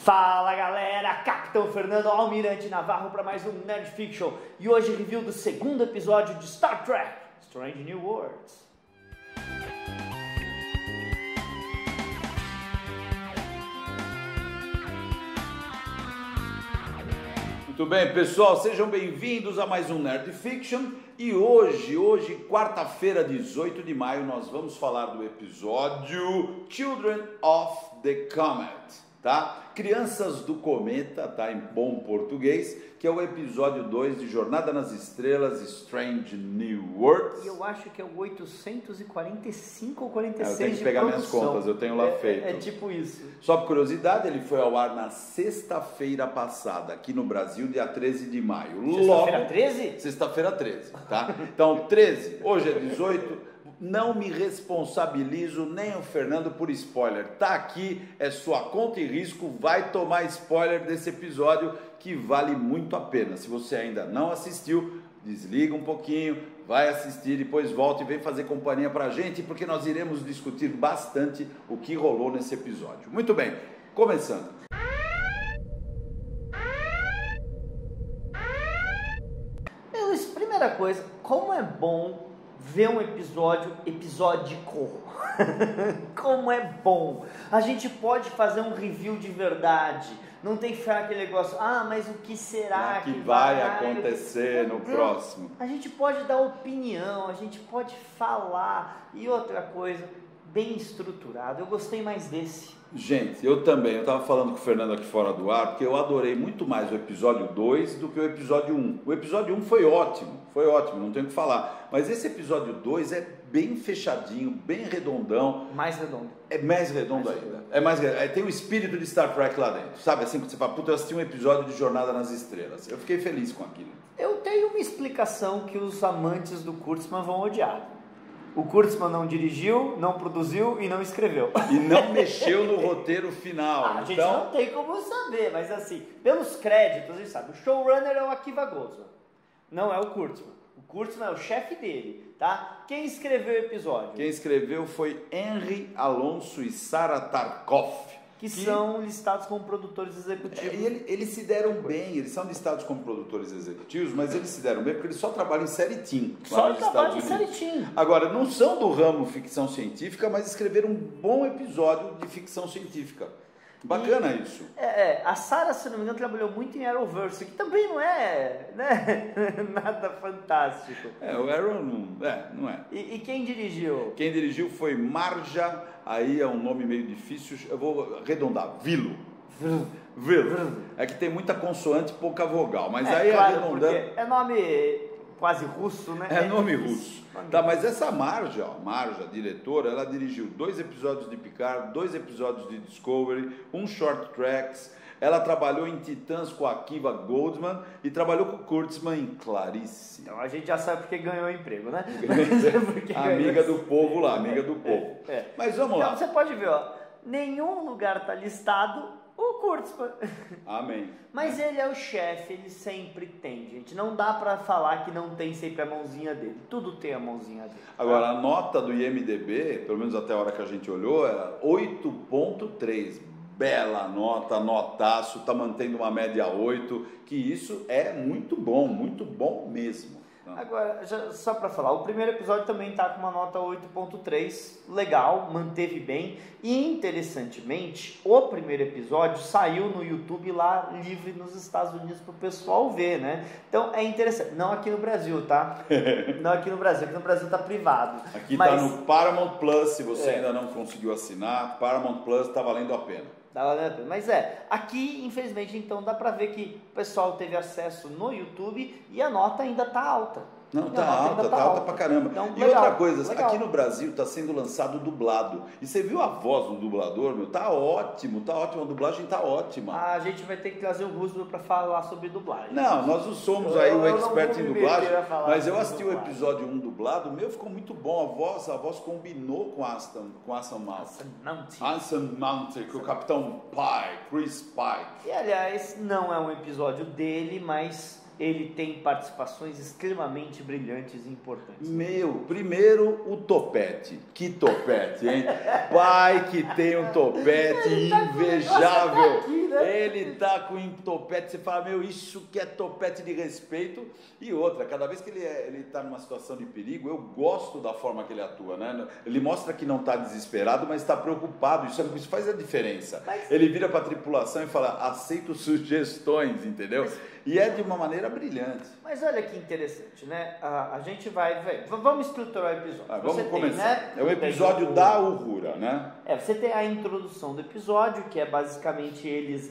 Fala galera, Capitão Fernando Almirante Navarro para mais um Nerd Fiction e hoje review do segundo episódio de Star Trek Strange New Worlds. Muito bem, pessoal, sejam bem-vindos a mais um Nerd Fiction e hoje, quarta-feira, 18 de maio, nós vamos falar do episódio Children of the Comet, tá? Crianças do Cometa, tá? Em bom português, que é o episódio 2 de Jornada nas Estrelas, Strange New Worlds. E eu acho que é o 845 ou 46 eu tenho que de pegar produção. minhas contas, eu tenho lá feito. É tipo isso. Só por curiosidade, ele foi ao ar na sexta-feira passada, aqui no Brasil, dia 13 de maio. Sexta-feira 13? Sexta-feira 13, tá? Então, 13, hoje é 18... Não me responsabilizo nem o Fernando por spoiler. Tá aqui, é sua conta e risco, vai tomar spoiler desse episódio que vale muito a pena. Se você ainda não assistiu, desliga um pouquinho, vai assistir, depois volta e vem fazer companhia pra gente, porque nós iremos discutir bastante o que rolou nesse episódio. Muito bem, começando. Primeira coisa, como é bom ver um episódico. Como é bom. A gente pode fazer um review de verdade. Não tem que ficar aquele negócio, mas o que será que vai acontecer no próximo? A gente pode dar opinião, a gente pode falar. E outra coisa, bem estruturado. Eu gostei mais desse. Gente, eu também, eu estava falando com o Fernando aqui fora do ar, porque eu adorei muito mais o episódio 2 do que o episódio 1. O episódio 1 foi ótimo, não tenho o que falar. Mas esse episódio 2 é bem fechadinho, bem redondão. Mais redondo. É mais redondo ainda. É mais redondo. Tem o espírito de Star Trek lá dentro, sabe? Assim, quando você fala, puta, eu assisti um episódio de Jornada nas Estrelas. Eu fiquei feliz com aquilo. Eu tenho uma explicação que os amantes do Kurtzman vão odiar. O Kurtzman não dirigiu, não produziu e não escreveu. E não mexeu no roteiro final. A gente não tem como saber, mas assim, pelos créditos, a gente sabe. O showrunner é o Akiva Goldsman, não é o Kurtzman. O Kurtzman é o chefe dele, tá? Quem escreveu o episódio? Quem escreveu foi Henry Alonso e Sarah Tarkoff. Que são listados como produtores executivos. Eles se deram bem, eles são listados como produtores executivos, mas eles se deram bem porque eles só trabalham em série teen. Só trabalham em série teen. Agora, não são do ramo ficção científica, mas escreveram um bom episódio de ficção científica. Bacana isso. A Sarah, se não me engano, trabalhou muito em Arrowverse, que também não é, né, nada fantástico. O Arrow não é. E quem dirigiu? Quem dirigiu foi Marja, aí é um nome meio difícil, eu vou arredondar, Vilo. É que tem muita consoante e pouca vogal, mas aí claro, arredondando... É nome quase russo, né? É nome russo. Tá, mas essa Marja, diretora, ela dirigiu 2 episódios de Picard, 2 episódios de Discovery, um short tracks. Ela trabalhou em Titãs com a Akiva Goldsman e trabalhou com o Kurtzman em Clarice. Então a gente já sabe porque ganhou o emprego, né? Amiga do povo lá, amiga do povo. Mas vamos lá. Então você pode ver, nenhum lugar está listado o Kurtzman. Amém. Mas ele é o chefe, ele sempre tem, gente. Não dá pra falar que não tem sempre a mãozinha dele. Tudo tem a mãozinha dele. Agora, a nota do IMDb, pelo menos até a hora que a gente olhou, era 8.3. Bela nota, notaço, tá mantendo uma média 8, que isso é muito bom mesmo. Agora, só para falar, o primeiro episódio também está com uma nota 8.3, legal, manteve bem. E interessantemente, o primeiro episódio saiu no YouTube lá livre nos Estados Unidos para o pessoal ver, né? Então é interessante, não aqui no Brasil, tá? Não aqui no Brasil está privado. Aqui tá no Paramount Plus, se você ainda não conseguiu assinar, Paramount Plus tá valendo a pena. Mas aqui infelizmente então dá pra ver que o pessoal teve acesso no YouTube e a nota ainda tá alta. Não, tá alta pra caramba. Então, e outra coisa, aqui no Brasil tá sendo lançado dublado. E você viu a voz do dublador, meu? Tá ótimo, a dublagem tá ótima. A gente vai ter que trazer o Gustavo pra falar sobre dublagem. Não, nós não somos aí o expert em dublagem, mas eu assisti o episódio 1 dublado, o meu ficou muito bom, a voz combinou com Anson Mount, com o Capitão Pike, Chris Pike. E aliás, não é um episódio dele, mas ele tem participações extremamente brilhantes e importantes. Primeiro o topete. Que topete, hein? Pai que tem um topete invejável. né? Ele tá com um topete, você fala, meu, isso que é topete de respeito. E outra, cada vez que ele tá numa situação de perigo, eu gosto da forma que ele atua, né? Ele mostra que não tá desesperado, mas está preocupado, isso faz a diferença. Ele vira pra tripulação e fala, aceito sugestões, entendeu? E é de uma maneira brilhante. Mas olha que interessante, né? A gente vamos estruturar o episódio. Vamos começar. Né? É o episódio da Uhura, né? Você tem a introdução do episódio, que é basicamente eles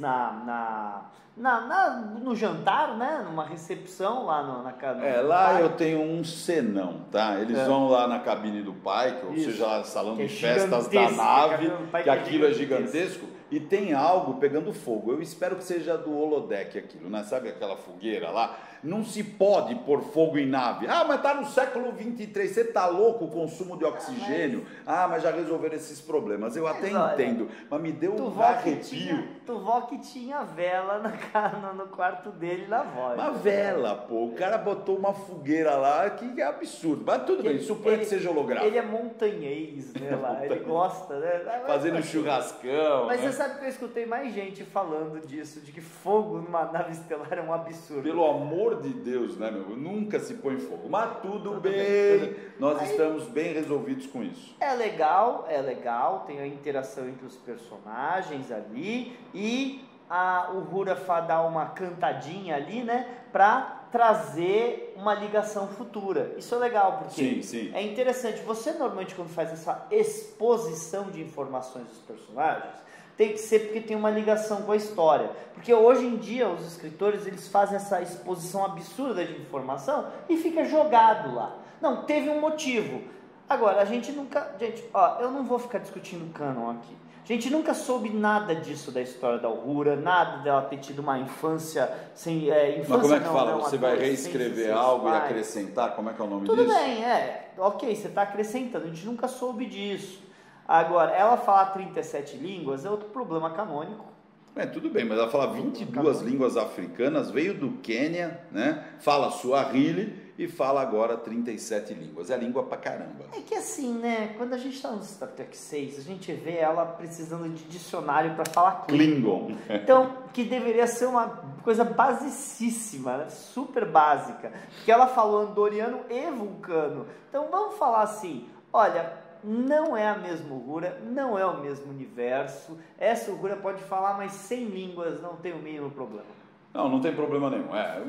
no jantar, né? Numa recepção lá na casa do lá pai. eu tenho um senão, tá? Eles vão lá na cabine do pai, ou seja, lá salão de festas da nave, que aquilo é gigantesco. E tem algo pegando fogo. Eu espero que seja do holodeck aquilo, né? Sabe aquela fogueira lá? Não se pode pôr fogo em nave. Ah, mas tá no século 23. Você tá louco o consumo de oxigênio? Mas já resolveram esses problemas. Eu até entendo, mas me deu um arrepio. Tuvó que tinha vela no quarto dele na voz. Uma vela, pô. O cara botou uma fogueira lá que é absurdo. Mas tudo bem, suponho que seja holográfico. Ele é montanhês, né? Lá. Ele gosta, né? Fazendo churrascão. Mas você sabe que eu escutei mais gente falando disso, de que fogo numa nave estelar é um absurdo. Pelo amor de Deus, né, meu? Nunca se põe fogo. Mas tudo bem. Nós estamos bem resolvidos com isso. É legal, tem a interação entre os personagens ali e o Hurafa dá uma cantadinha ali, né, pra trazer uma ligação futura. Isso é legal, porque sim. É interessante. Você normalmente quando faz essa exposição de informações dos personagens, tem que ser porque tem uma ligação com a história. Porque hoje em dia os escritores eles fazem essa exposição absurda de informação e fica jogado lá. Não, teve um motivo. Agora, a gente nunca... eu não vou ficar discutindo canon aqui. A gente nunca soube nada disso da história da Uhura, nada dela ter tido uma infância sem... Mas como é que fala? Você vai reescrever algo e acrescentar? Como é que é o nome disso? Tudo bem, ok, você está acrescentando. A gente nunca soube disso. Agora, ela falar 37 línguas é outro problema canônico. Tudo bem, mas ela fala 22 línguas africanas, veio do Quênia, né? Fala Swahili e fala agora 37 línguas. É língua pra caramba. É que assim, né? Quando a gente tá no Star Trek 6, a gente vê ela precisando de dicionário para falar Klingon. Então, que deveria ser uma coisa basicíssima, né? Super básica. Porque ela falou andoriano e vulcano. Então, vamos falar assim, olha... Não é a mesma Uhura, não é o mesmo universo. Essa Uhura pode falar mais 100 línguas, não tem o mínimo problema. Não tem problema nenhum. É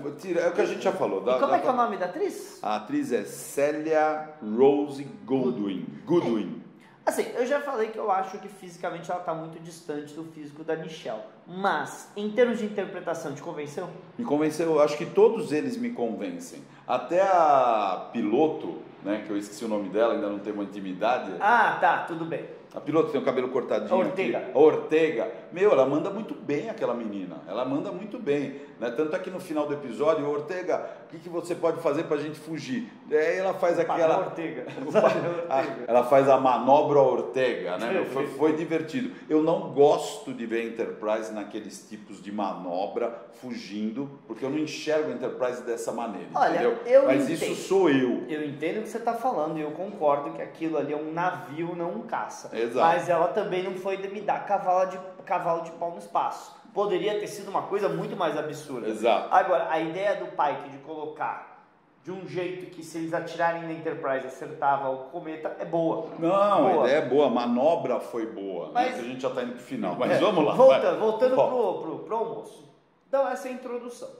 o que a gente já falou. E como é que é o nome da atriz? A atriz é Celia Rose Goodwin. Assim, eu já falei que eu acho que fisicamente ela está muito distante do físico da Nichelle. Mas, em termos de interpretação, te convenceu? Me convenceu, eu acho que todos eles me convencem. Até a piloto, né, que eu esqueci o nome dela, ainda não tenho uma intimidade. Tá, tudo bem. A piloto tem o cabelo cortadinho. A Ortega. Meu, ela manda muito bem aquela menina. Ela manda muito bem. Né? Tanto é que no final do episódio, Ortega, o que você pode fazer pra gente fugir? Aí ela faz aquela... Ortega. Ela faz a manobra Ortega, né? Foi divertido. Eu não gosto de ver a Enterprise naqueles tipos de manobra, fugindo, porque eu não enxergo a Enterprise dessa maneira. Olha, entendeu? Mas isso sou eu. Eu entendo o que você está falando e eu concordo que aquilo ali é um navio, não um caça. Exato. Mas ela também não foi de me dar cavalo de pau no espaço. Poderia ter sido uma coisa muito mais absurda. Exato. Agora, a ideia do Pike de colocar de um jeito que se eles atirarem na Enterprise acertava o cometa é boa. Não, a ideia é boa, a manobra foi boa. Mas né? A gente já está indo pro final, mas vamos lá. Voltando pro almoço. Então, essa é a introdução.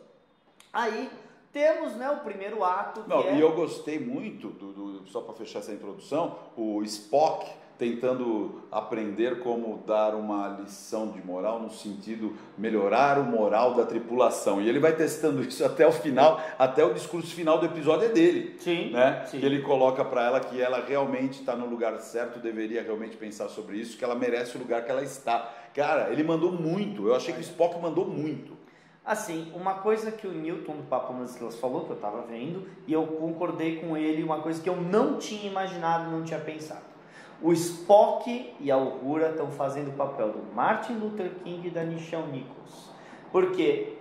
Aí, temos, né, o primeiro ato. E eu gostei muito, só para fechar essa introdução, o Spock tentando aprender como dar uma lição de moral no sentido melhorar o moral da tripulação. E ele vai testando isso até o final, até o discurso final do episódio é dele. Sim, né? sim. Que ele coloca para ela que ela realmente está no lugar certo, deveria realmente pensar sobre isso, que ela merece o lugar que ela está. Cara, ele mandou muito. Eu achei que o Spock mandou muito. Assim, uma coisa que o Newton do Papo nas Estrelas falou, que eu estava vendo, e eu concordei com ele, uma coisa que eu não tinha imaginado, não tinha pensado. O Spock e a Uhura estão fazendo o papel do Martin Luther King e da Nichelle Nichols. Porque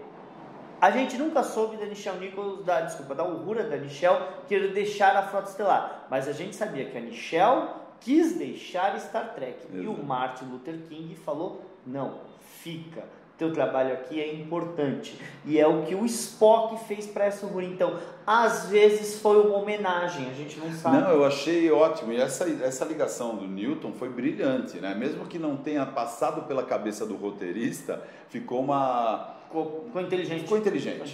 a gente nunca soube da Nichelle Nichols, da Uhura, da Nichelle, querer deixar a Frota Estelar. Mas a gente sabia que a Nichelle quis deixar Star Trek. Exato. E o Martin Luther King falou, não, fica. teu trabalho aqui é importante. E é o que o Spock fez para essa Uhura. Então, às vezes foi uma homenagem, a gente não sabe. Não, eu achei ótimo. E essa ligação do Newton foi brilhante, né? Mesmo que não tenha passado pela cabeça do roteirista, ficou uma... Ficou inteligente. Ficou inteligente.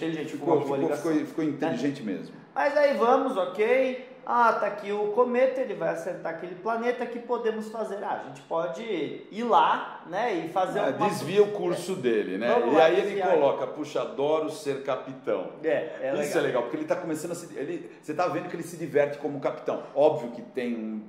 Ficou inteligente mesmo. Mas aí vamos, ok? Ah, tá aqui o cometa, ele vai acertar aquele planeta, que podemos fazer? A gente pode ir lá, né, e fazer uma... Desvia o curso dele, né? Vamos e lá, aí ele desviar. coloca, puxa, adoro ser capitão. Isso é legal, porque ele tá começando a você tá vendo que ele se diverte como capitão. Óbvio que tem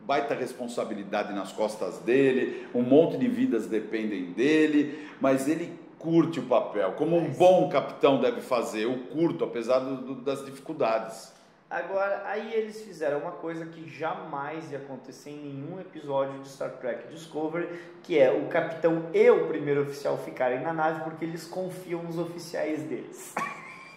baita responsabilidade nas costas dele, um monte de vidas dependem dele, mas ele curte o papel, como um bom capitão deve fazer. Eu curto, apesar das dificuldades. Agora, aí eles fizeram uma coisa que jamais ia acontecer em nenhum episódio de Star Trek Discovery, que é o capitão e o primeiro oficial ficarem na nave porque eles confiam nos oficiais deles.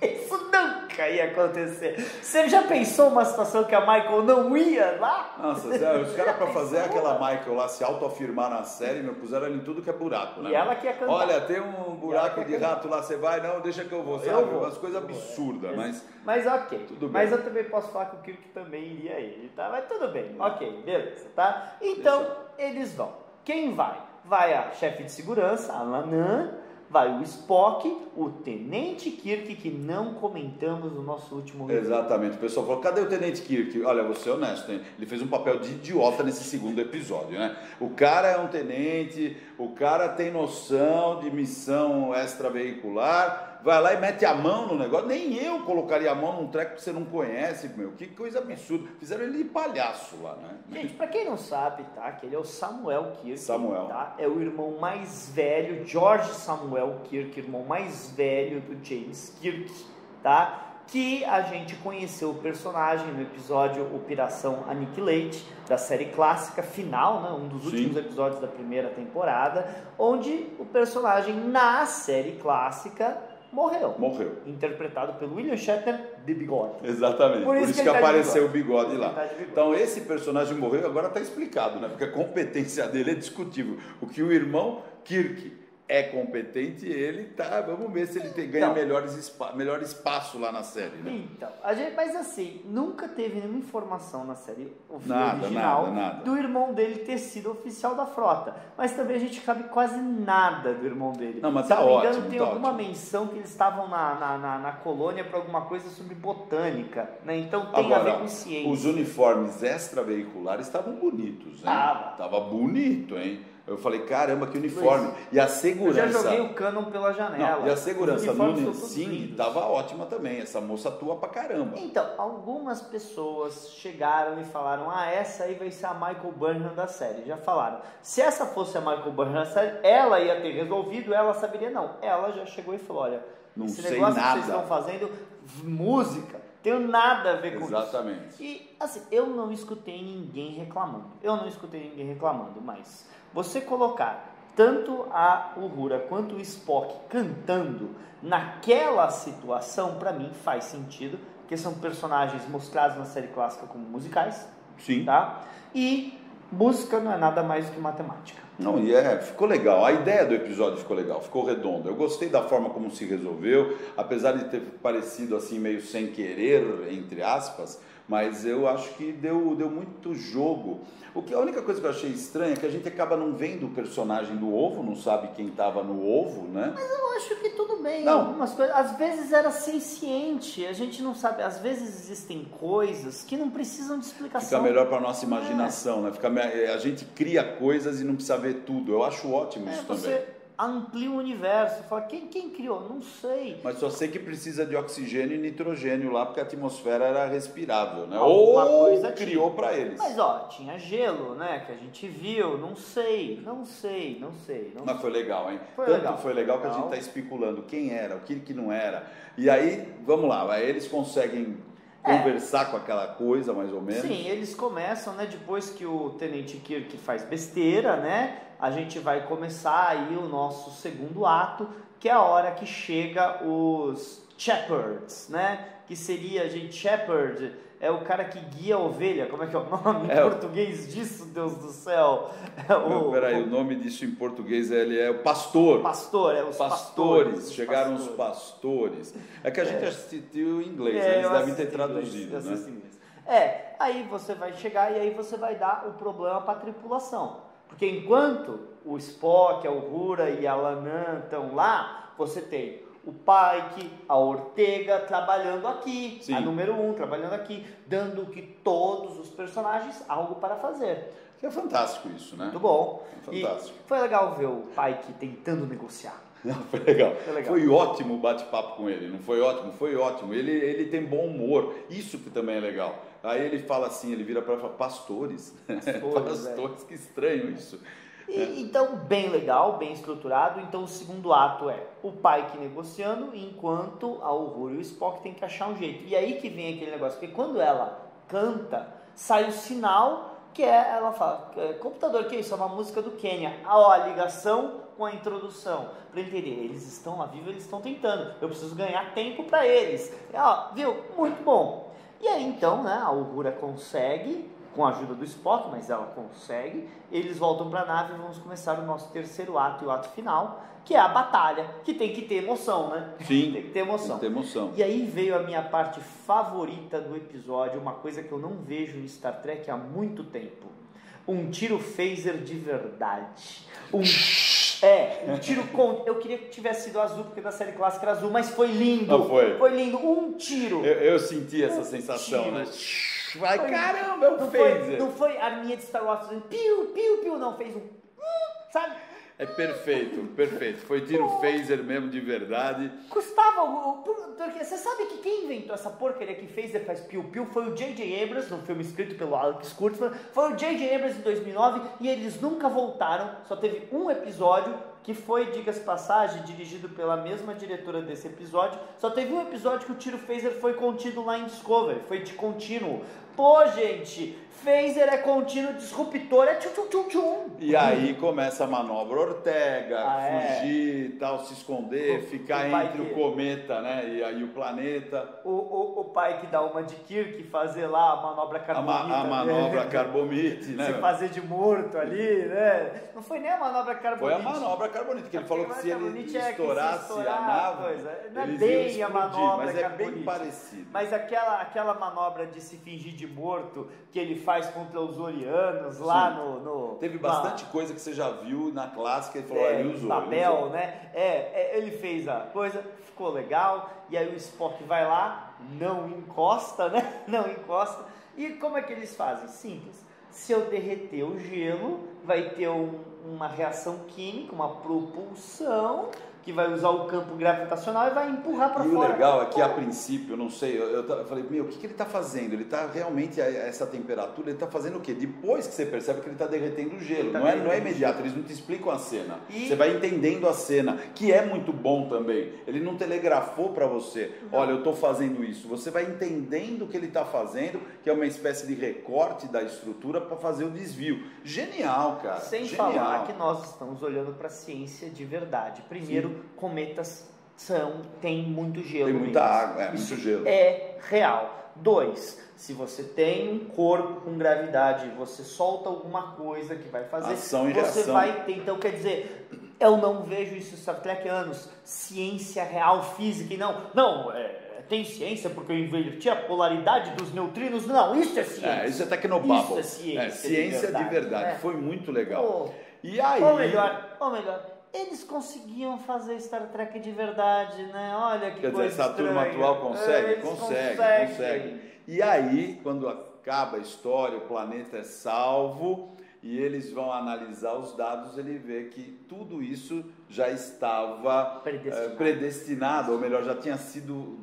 Isso nunca ia acontecer. Você já pensou uma situação que a Michael não ia lá? Nossa, os caras para fazer aquela Michael lá se autoafirmar na série, puseram ela em tudo que é buraco, né? E ela que ia cantar. Olha, tem um buraco de rato lá, você vai? Não, deixa que eu vou, sabe? Umas coisas absurdas, Mas ok. Tudo bem. Mas eu também posso falar que o Kirk também iria ele, tá? Mas tudo bem. Ok, beleza, tá? Então, eles vão. Quem vai? Vai a chefe de segurança, a Lanan. Vai o Spock, o Tenente Kirk, que não comentamos no nosso último vídeo. Exatamente. O pessoal falou, cadê o Tenente Kirk? Olha, vou ser honesto, hein? Ele fez um papel de idiota nesse segundo episódio, né? O cara é um tenente, o cara tem noção de missão extraveicular, vai lá e mete a mão no negócio. Nem eu colocaria a mão num treco que você não conhece, meu. Que coisa absurda. Fizeram ele de palhaço lá, né? Gente, pra quem não sabe, tá? Que ele é o Samuel Kirk. Samuel. Tá? É o irmão mais velho, George Samuel Kirk, irmão mais velho do James Kirk, tá? Que a gente conheceu o personagem no episódio Operação Annihilate, da série clássica final, né? Um dos últimos episódios da primeira temporada, onde o personagem na série clássica morreu. Interpretado pelo William Shatner de bigode. Exatamente. Por isso que apareceu o bigode lá. Então esse personagem morreu, agora está explicado, né? Porque a competência dele é discutível. O que o irmão Kirk é competente, ele tá... Vamos ver se ele ganha melhor espaço lá na série, né? Então, mas assim, nunca teve nenhuma informação na série original do irmão dele ter sido oficial da frota. Mas também a gente sabe quase nada do irmão dele. Não, mas se tá não me ótimo, engano, tem alguma menção que eles estavam na colônia para alguma coisa sobre botânica, né? Então tem a ver com ciência. Os uniformes extraveiculares estavam bonitos, hein? Tava bonito, hein? Eu falei, caramba, que uniforme. Luiz, e a segurança... Eu já joguei o Canon pela janela. Não, e a segurança no Sing estava ótima também. Essa moça atua pra caramba. Então, algumas pessoas chegaram e falaram, essa aí vai ser a Michael Burnham da série. Já falaram. Se essa fosse a Michael Burnham da série, ela ia ter resolvido, ela saberia não. Ela já chegou e falou, olha, esse negócio que vocês estão fazendo, música, tem nada a ver com isso. Exatamente. E, assim, eu não escutei ninguém reclamando. Mas você colocar tanto a Uhura quanto o Spock cantando naquela situação, para mim faz sentido, porque são personagens mostrados na série clássica como musicais. Sim. Tá? E música não é nada mais do que matemática. Não, ficou legal. A ideia do episódio ficou legal, ficou redondo. Eu gostei da forma como se resolveu, apesar de ter parecido assim meio sem querer, entre aspas, mas eu acho que deu muito jogo. A única coisa que eu achei estranha é que a gente acaba não vendo o personagem do ovo, não sabe quem estava no ovo, né? Mas eu acho que tudo bem. Não. Algumas coisas, às vezes era senciente, a gente não sabe. Às vezes existem coisas que não precisam de explicação. Fica melhor para nossa imaginação, né? A gente cria coisas e não precisa ver tudo. Eu acho ótimo isso também. Amplia o universo, fala, quem criou? Não sei. Mas só sei que precisa de oxigênio e nitrogênio lá, porque a atmosfera era respirável, né? Alguma coisa criou para eles. Mas tinha gelo, né? Que a gente viu, não sei. Mas foi legal, hein? Foi legal que a gente está especulando quem era, o que não era. E aí, vamos lá, aí eles conseguem conversar com aquela coisa, mais ou menos. Sim, eles começam, né? Depois que o Tenente Kirk faz besteira, né? A gente vai começar aí o nosso segundo ato, que é a hora que chega os Shepherds, né? Que seria, Shepard é o cara que guia a ovelha. Como é que é o nome em português disso, Deus do céu? Peraí, o nome disso em português ele é o pastor. Pastor, os pastores. Chegaram os pastores. É que a gente assistiu em inglês, eles devem ter traduzido, né? Aí você vai chegar e aí você vai dar o problema para a tripulação. Porque enquanto o Spock, a Uhura e a Lanã estão lá, você tem o Pike, a Ortega trabalhando aqui, Sim. a número 1 trabalhando aqui, dando que todos os personagens algo para fazer. É fantástico isso, né? Muito bom. Fantástico. E foi legal ver o Pike tentando negociar. Não, foi legal. Foi ótimo o bate-papo com ele, não foi ótimo? Foi ótimo. Ele tem bom humor, isso que também é legal. Aí ele fala assim, ele vira para falar, pastores, que estranho isso. Então, bem legal, bem estruturado. Então, o segundo ato é o Pike negociando, enquanto a Uhura e o Spock tem que achar um jeito. E aí que vem aquele negócio, porque quando ela canta, sai o sinal que ela fala, computador, que é isso? É uma música do Quênia. A ligação com a introdução. Para entender, eles estão lá vivos, eles estão tentando. Eu preciso ganhar tempo para eles. Viu? Muito bom. E aí então, né, a Uhura consegue, com a ajuda do Spock, mas ela consegue, eles voltam para a nave e vamos começar o nosso terceiro ato e o ato final, que é a batalha, que tem que ter emoção, né? Sim, tem que ter emoção. Tem que ter emoção. E aí veio a minha parte favorita do episódio, uma coisa que eu não vejo em Star Trek há muito tempo. Um tiro phaser de verdade. Um tiro com... Eu queria que tivesse sido azul, porque da série clássica era azul, mas foi lindo. Não foi? Foi lindo. Um tiro. Eu senti essa sensação, tiro. Né? Vai, caramba, é um phaser. Não foi arminha de Star Wars fazendo piu, piu, piu, não. Fez um... sabe? É perfeito. Foi tiro phaser mesmo, de verdade. Custava... Porque você sabe que quem inventou essa porcaria que phaser faz piu-piu foi o J.J. Abrams, no filme escrito pelo Alex Kurtzman. Foi o J.J. Abrams em 2009 e eles nunca voltaram. Só teve um episódio que foi, diga-se passagem, dirigido pela mesma diretora desse episódio. Só teve um episódio que o tiro phaser foi contido lá em Discovery. Foi de contínuo. Pô, gente... Phaser é contínuo, disruptor é tchum. E aí começa a manobra Ortega, fugir, tal, se esconder, ficar entre o cometa, né, e aí o planeta. O pai que dá uma de Kirk, fazer lá a manobra carbonite. A manobra carbonite, né? Se fazer de morto ali, né? Não foi nem a manobra carbonite. Foi a manobra carbonite, que ele falou que se ele estourasse a nave, não é eles bem iam explodir, a manobra mas é carbonite. bem parecido. Mas aquela manobra de se fingir de morto, que ele faz contra os Orianos lá no... Teve bastante coisa que você já viu na clássica e falou, ele usou. Babel, né? Ele fez a coisa, ficou legal, e aí o Spock vai lá, não encosta, né? Não encosta. E como é que eles fazem? Simples. Se eu derreter o gelo, vai ter uma reação química, uma propulsão, que vai usar o campo gravitacional e vai empurrar para fora. E o legal é que, a princípio, eu não sei, eu falei, o que ele está fazendo? Ele está realmente a essa temperatura, ele está fazendo o quê? Depois que você percebe que ele está derretendo o gelo, não é imediato, eles não te explicam a cena. Você vai entendendo a cena, que é muito bom também. Ele não telegrafou para você, olha, eu estou fazendo isso. Você vai entendendo o que ele está fazendo, que é uma espécie de recorte da estrutura para fazer o desvio. Genial, cara. Sem falar que nós estamos olhando para a ciência de verdade. Primeiro, cometas tem muito gelo. Tem muita água, muito gelo. É real. 2, se você tem um corpo com gravidade e você solta alguma coisa que vai fazer, ação e você reação. vai ter. Então, quer dizer, eu não vejo isso em Star Trek há anos. Ciência real, física, e não, tem ciência porque eu inverti a polaridade dos neutrinos. Não, isso é ciência. Isso é tecnobabble. Isso é ciência de verdade. Foi muito legal. E aí... Ou melhor, eles conseguiam fazer Star Trek de verdade, né? Olha que coisa essa estranha. turma atual consegue. E aí, quando acaba a história, o planeta é salvo e eles vão analisar os dados, ele vê que tudo isso já estava predestinado, ou melhor, já tinha sido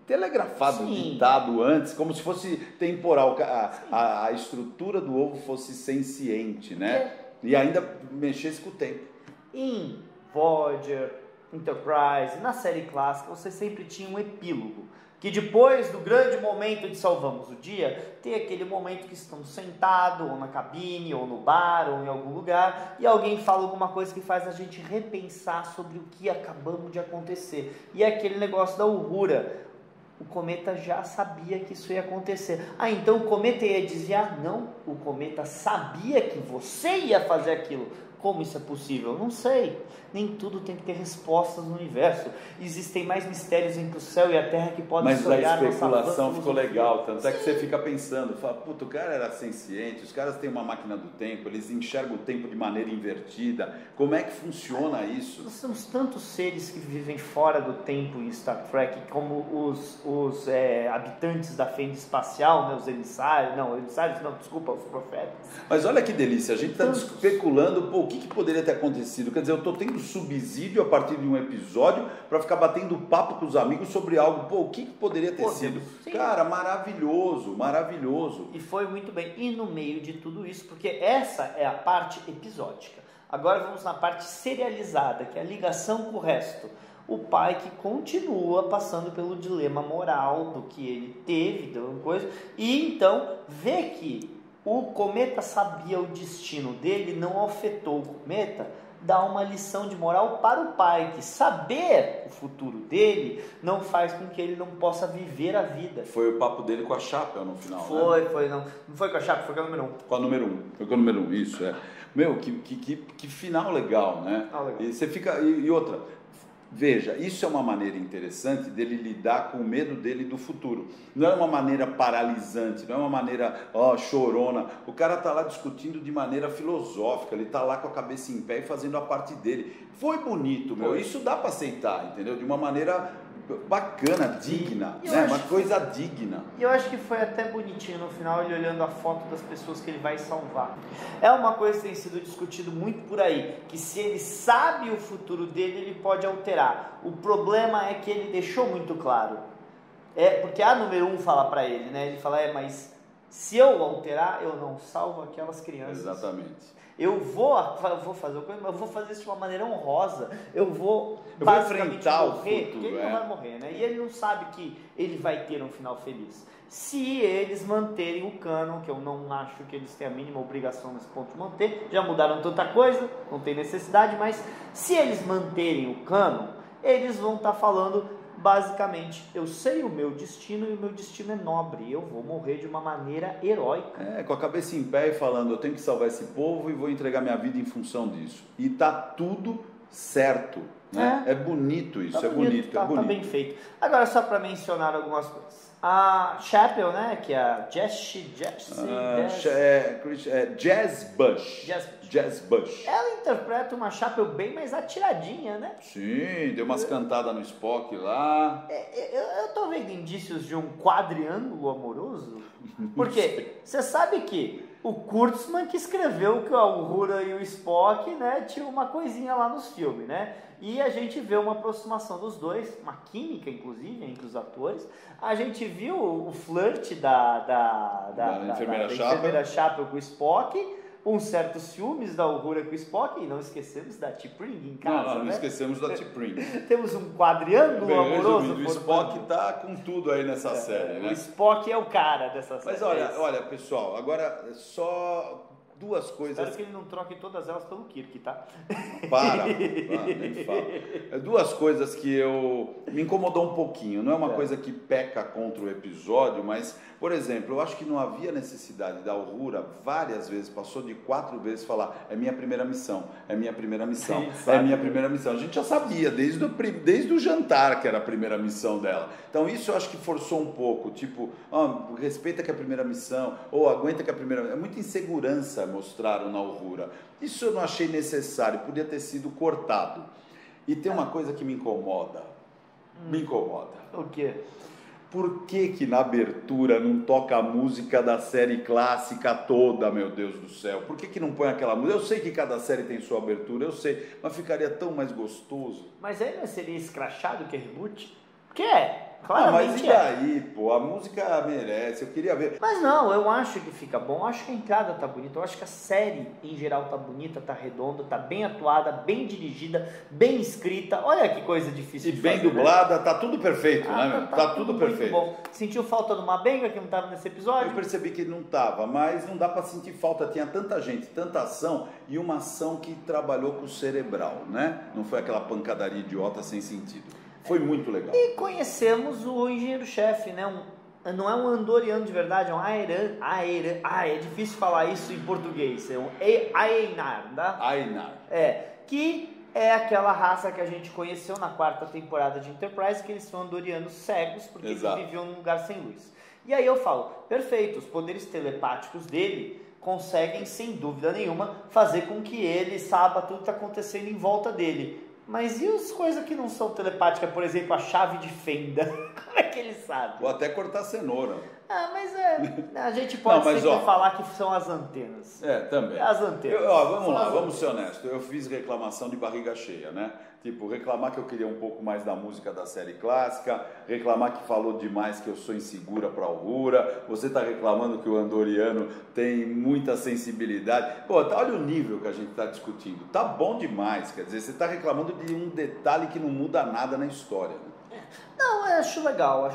telegrafado, ditado antes, como se fosse temporal, a estrutura do ovo fosse senciente, né? E ainda mexesse com o tempo. Em Voyager, Enterprise, na série clássica, você sempre tinha um epílogo. Que depois do grande momento de salvamos o dia, tem aquele momento que estão sentados, ou na cabine, ou no bar, ou em algum lugar, e alguém fala alguma coisa que faz a gente repensar sobre o que acabamos de acontecer. E é aquele negócio da Uhura. O cometa já sabia que isso ia acontecer. Ah, então o cometa ia desviar? Não, o cometa sabia que você ia fazer aquilo. Como isso é possível? Não sei. Nem tudo tem que ter respostas no universo. Existem mais mistérios entre o céu e a terra que podem sonhar. Mas a especulação ficou legal, tanto Sim. é que você fica pensando, fala, puta, o cara era senciente, os caras têm uma máquina do tempo, eles enxergam o tempo de maneira invertida, como é que funciona isso? Nós temos tantos seres que vivem fora do tempo em Star Trek, como os habitantes da fenda espacial, né, os emissários, desculpa, os profetas. Mas olha que delícia, a gente está especulando, pô, o que poderia ter acontecido? Quer dizer, eu estou tendo subsídio a partir de um episódio para ficar batendo papo com os amigos sobre algo, pô, o que poderia ter sido? Sim. Cara, maravilhoso, maravilhoso. E foi muito bem. E no meio de tudo isso, porque essa é a parte episódica. Agora vamos na parte serializada, que é a ligação com o resto. O pai que continua passando pelo dilema moral do que ele teve, de uma coisa, e então vê que o cometa sabia o destino dele, não afetou o cometa, dá uma lição de moral para o pai, que saber o futuro dele não faz com que ele não possa viver a vida. Foi o papo dele com a Chapel no final, não foi com a Chapel, foi com a número 1. Com a número 1, foi com a número 1, isso, é. Meu, que final legal, né? Legal. E você fica, e outra, veja, isso é uma maneira interessante dele lidar com o medo dele do futuro. Não é uma maneira paralisante, não é uma maneira chorona. O cara está lá discutindo de maneira filosófica, ele está lá com a cabeça em pé e fazendo a parte dele. Foi bonito, meu, isso dá para aceitar, entendeu? De uma maneira bacana, digna, né? Uma coisa digna. E eu acho que foi até bonitinho no final, ele olhando a foto das pessoas que ele vai salvar. É uma coisa que tem sido discutido muito por aí, que se ele sabe o futuro dele, ele pode alterar. O problema é que ele deixou muito claro. Porque a número 1 fala para ele, né? Ele fala, mas se eu alterar, eu não salvo aquelas crianças. Exatamente. Eu vou fazer uma coisa, mas eu vou fazer isso de uma maneira honrosa. Eu vou enfrentar morrer, o futuro. porque ele não vai morrer, né? E ele não sabe que ele vai ter um final feliz. Se eles manterem o canon, que eu não acho que eles têm a mínima obrigação nesse ponto de manter, já mudaram tanta coisa, não tem necessidade, mas se eles manterem o canon, eles vão estar falando basicamente, eu sei o meu destino e o meu destino é nobre, eu vou morrer de uma maneira heróica. Com a cabeça em pé e falando, eu tenho que salvar esse povo e vou entregar minha vida em função disso. E tá tudo certo, né? É bonito isso, bonito. Tá bem feito. Agora, só para mencionar algumas coisas. A Chapel, né, que é a Jazz Bush. Ela interpreta uma Chapel bem mais atiradinha, né? Sim, deu umas cantadas no Spock lá. Eu tô vendo indícios de um quadriângulo amoroso. Porque você sabe que o Kurtzman que escreveu que o Uhura e o Spock, né, tinha uma coisinha lá nos filmes, né? E a gente vê uma aproximação dos dois, uma química, inclusive, entre os atores. A gente viu o flerte da enfermeira Chapel com o Spock, certos ciúmes da Uhura com o Spock, e não esquecemos da T'Pring em casa, não esquecemos da T'Pring. Temos um quadriângulo amoroso. O Spock tá com tudo aí nessa série, né? O Spock é o cara dessa série. Mas olha, pessoal, agora só duas coisas. Espero que ele não troque todas elas pelo Kirk, tá? Para, nem fala. Duas coisas que me incomodou um pouquinho. Não é uma coisa que peca contra o episódio, mas, por exemplo, eu acho que não havia necessidade da Uhura várias vezes, passou de 4 vezes falar, é minha primeira missão, é minha primeira missão, é minha primeira missão. A gente já sabia, desde o jantar que era a primeira missão dela. Então isso eu acho que forçou um pouco, tipo, respeita que é a primeira missão, ou aguenta que é a primeira missão. É muita insegurança mostraram na Uhura. Isso eu não achei necessário, podia ter sido cortado. E tem uma coisa que me incomoda. Me incomoda. O quê? Por que na abertura não toca a música da série clássica toda, meu Deus do céu? Por que não põe aquela música? Eu sei que cada série tem sua abertura, eu sei, mas ficaria tão mais gostoso. Mas aí não seria escrachado que é reboot? Que é? Claramente mas e daí, pô? A música merece, eu queria ver. Mas não, eu acho que fica bom, eu acho que a entrada tá bonita, eu acho que a série em geral tá bonita, tá redonda, tá bem atuada, bem dirigida, bem escrita. Olha que coisa difícil de fazer, dublada, né? Tá tudo perfeito, né, meu? Tá tudo perfeito. Bom. Sentiu falta de uma benga que não tava nesse episódio? Eu percebi que não tava, mas não dá pra sentir falta, tinha tanta gente, tanta ação, e uma ação que trabalhou com o cerebral, né? Não foi aquela pancadaria idiota sem sentido. Foi muito legal. E conhecemos o engenheiro-chefe, né? Não é um andoriano de verdade, é um é difícil falar isso em português, é um Aenar, tá? Aenar. Que é aquela raça que a gente conheceu na 4ª temporada de Enterprise, que eles são andorianos cegos, porque eles viviam num lugar sem luz. E aí eu falo, perfeito, os poderes telepáticos dele conseguem, sem dúvida nenhuma, fazer com que ele saiba tudo que está acontecendo em volta dele. Mas e as coisas que não são telepáticas, por exemplo, a chave de fenda? Como é que ele sabe? Ou até cortar cenoura. Mas a gente pode sempre falar que são as antenas. Também. As antenas. Vamos ser honestos. Eu fiz reclamação de barriga cheia, né? Tipo, reclamar que eu queria um pouco mais da música da série clássica, reclamar que falou demais que eu sou insegura para Uhura, você tá reclamando que o andoriano tem muita sensibilidade. Pô, olha o nível que a gente tá discutindo. Tá bom demais, quer dizer, você tá reclamando de um detalhe que não muda nada na história, né? Não, eu acho legal,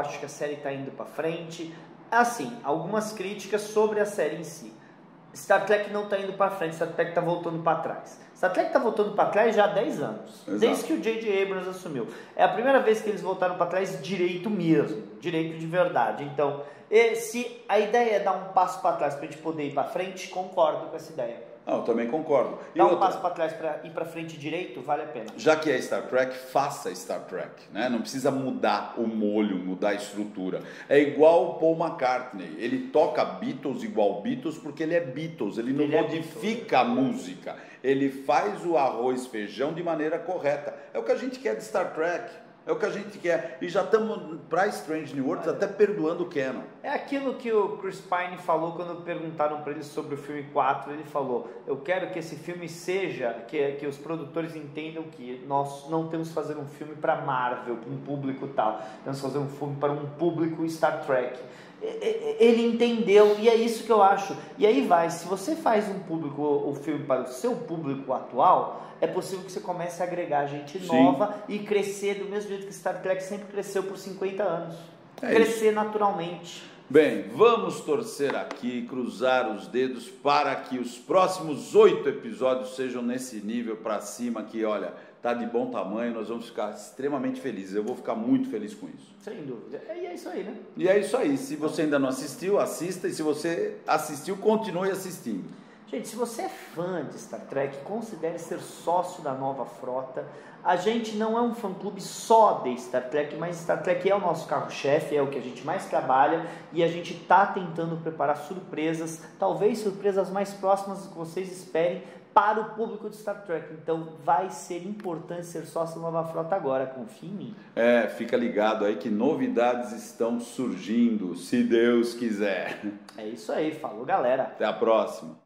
acho que a série tá indo para frente. Assim, algumas críticas sobre a série em si. Star Trek não está indo para frente, Star Trek está voltando para trás. Star Trek está voltando para trás já há 10 anos, Exato. Desde que o J.J. Abrams assumiu. É a primeira vez que eles voltaram para trás direito mesmo, direito de verdade. Então, se a ideia é dar um passo para trás para a gente poder ir para frente, concordo com essa ideia. Eu também concordo. Dar um passo para trás para ir para frente direito, vale a pena. Já que é Star Trek, faça Star Trek, né? Não precisa mudar o molho, mudar a estrutura. É igual o Paul McCartney. Ele toca Beatles igual Beatles porque ele é Beatles. Ele não modifica a música. Ele faz o arroz feijão de maneira correta. É o que a gente quer de Star Trek. É o que a gente quer. E já estamos para Strange New Worlds até perdoando o Canon. É aquilo que o Chris Pine falou quando perguntaram para ele sobre o filme 4. Ele falou, eu quero que esse filme seja, que os produtores entendam que nós não temos que fazer um filme para Marvel, para um público tal. Temos que fazer um filme para um público Star Trek. Ele entendeu, e é isso que eu acho. E aí se você faz o filme para o seu público atual, é possível que você comece a agregar gente nova e crescer do mesmo jeito que Star Trek sempre cresceu por 50 anos. Crescer naturalmente. Bem, vamos torcer aqui, cruzar os dedos para que os próximos 8 episódios sejam nesse nível para cima que, olha, tá de bom tamanho, nós vamos ficar extremamente felizes. Eu vou ficar muito feliz com isso. Sem dúvida. E é isso aí, né? E é isso aí. Se você ainda não assistiu, assista. E se você assistiu, continue assistindo. Gente, se você é fã de Star Trek, considere ser sócio da Nova Frota. A gente não é um fã-clube só de Star Trek, mas Star Trek é o nosso carro-chefe, é o que a gente mais trabalha e a gente está tentando preparar surpresas, talvez surpresas mais próximas do que vocês esperem para o público de Star Trek. Então vai ser importante ser sócio da Nova Frota agora, confia em mim. Fica ligado aí que novidades estão surgindo, se Deus quiser. É isso aí, falou galera. Até a próxima.